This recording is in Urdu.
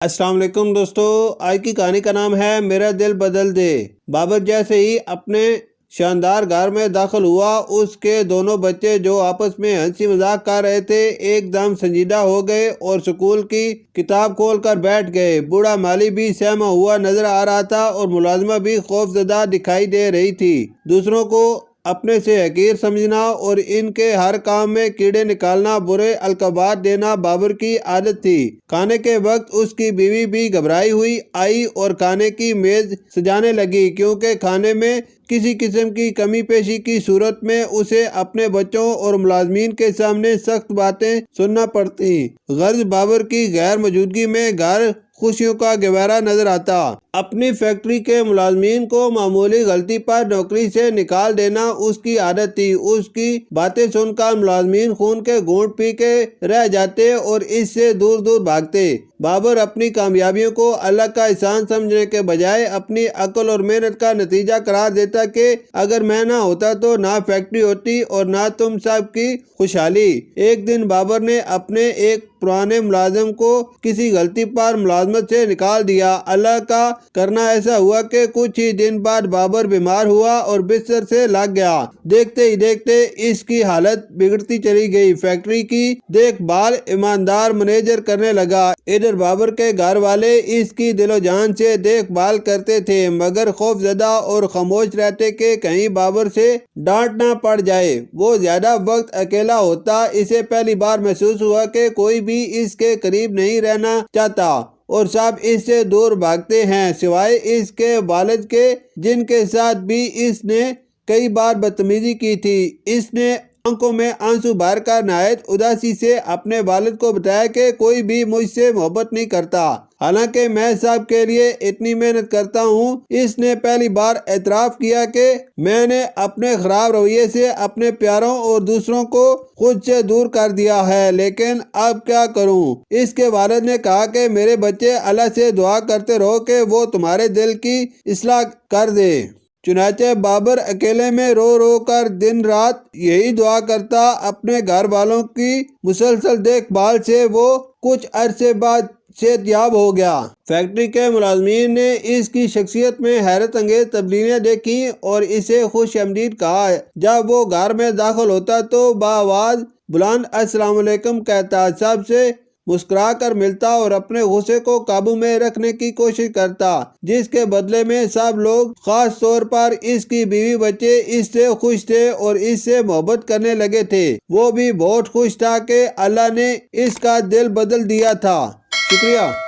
السلام علیکم دوستو، آج کی کہانی کا نام ہے میرا دل بدل دے۔ بابر جیسے ہی اپنے شاندار گھر میں داخل ہوا، اس کے دونوں بچے جو آپس میں ہنسی مذاق کر رہے تھے ایک دم سنجیدہ ہو گئے اور سکول کی کتاب کھول کر بیٹھ گئے۔ بوڑھا مالی بھی سہما ہوا نظر آ رہا تھا اور ملازمہ بھی خوف زدہ دکھائی دے رہی تھی۔ دوسروں کو اپنے سے حقیر سمجھنا اور ان کے ہر کام میں کیڑے نکالنا، برے القابات دینا بابر کی عادت تھی۔ کھانے کے وقت اس کی بیوی بھی گھبرائی ہوئی آئی اور کھانے کی میز سجانے لگی، کیونکہ کھانے میں کسی قسم کی کمی پیشی کی صورت میں اسے اپنے بچوں اور ملازمین کے سامنے سخت باتیں سننا پڑتی۔ غرض بابر کی غیر موجودگی میں گھر خوشیوں کا گہوارہ نظر آتا۔ اپنی فیکٹری کے ملازمین کو معمولی غلطی پر نوکری سے نکال دینا اس کی عادت تھی۔ اس کی باتیں سن کر ملازمین خون کے گھونٹ پی کے رہ جاتے اور اس سے دور دور بھاگتے۔ بابر اپنی کامیابیوں کو اللہ کا احسان سمجھنے کے بجائے اپنی عقل اور محنت کا نتیجہ قرار دیتا کہ اگر میں نہ ہوتا تو نہ فیکٹری ہوتی اور نہ تم سب کی خوشحالی۔ ایک دن بابر نے اپنے ایک پرانے ملازم کو کسی غلطی پر ملازمت سے نکال دیا۔ اللہ کا کرنا ایسا ہوا کہ کچھ ہی دن بعد بابر بیمار ہوا اور بستر سے لگ گیا۔ دیکھتے ہی دیکھتے اس کی حالت بگڑتی چلی گئی۔ فیکٹری کی دیکھ بھال ایماندار مینیجر کرنے لگا۔ ادھر بابر کے گھر والے اس کی دل و جان سے دیکھ بھال کرتے تھے، مگر خوف زدہ اور خاموش رہتے کہ کہیں بابر سے ڈانٹ نہ پڑ جائے۔ وہ زیادہ وقت اکیلا ہوتا۔ اسے پہلی بار محسوس ہوا کہ کوئی بھی اس کے قریب نہیں رہنا چاہتا اور سب اس سے دور بھاگتے ہیں، سوائے اس کے والد کے، جن کے ساتھ بھی اس نے کئی بار بدتمیزی کی تھی۔ اس نے آنکھوں میں آنسو بھر کر نہایت اداسی سے اپنے والد کو بتایا کہ کوئی بھی مجھ سے محبت نہیں کرتا، حالانکہ میں سب کے لیے اتنی محنت کرتا ہوں۔ اس نے پہلی بار اعتراف کیا کہ میں نے اپنے خراب رویے سے اپنے پیاروں اور دوسروں کو خود سے دور کر دیا ہے، لیکن اب کیا کروں؟ اس کے والد نے کہا کہ میرے بچے، اللہ سے دعا کرتے رہو کہ وہ تمہارے دل کی اصلاح کر دے۔ چنانچہ بابر اکیلے میں رو رو کر دن رات یہی دعا کرتا۔ اپنے گھر والوں کی مسلسل دیکھ بھال سے وہ کچھ عرصے بعد صحت یاب ہو گیا۔ فیکٹری کے ملازمین نے اس کی شخصیت میں حیرت انگیز تبدیلیاں دیکھی اور اسے خوش آمدید کہا۔ جب وہ گھر میں داخل ہوتا تو بآواز بلند السلام علیکم کہتا، سب سے مسکرا کر ملتا اور اپنے غصے کو قابو میں رکھنے کی کوشش کرتا، جس کے بدلے میں سب لوگ، خاص طور پر اس کی بیوی بچے، اس سے خوش تھے اور اس سے محبت کرنے لگے تھے۔ وہ بھی بہت خوش تھا کہ اللہ نے اس کا دل بدل دیا تھا۔ شکریہ۔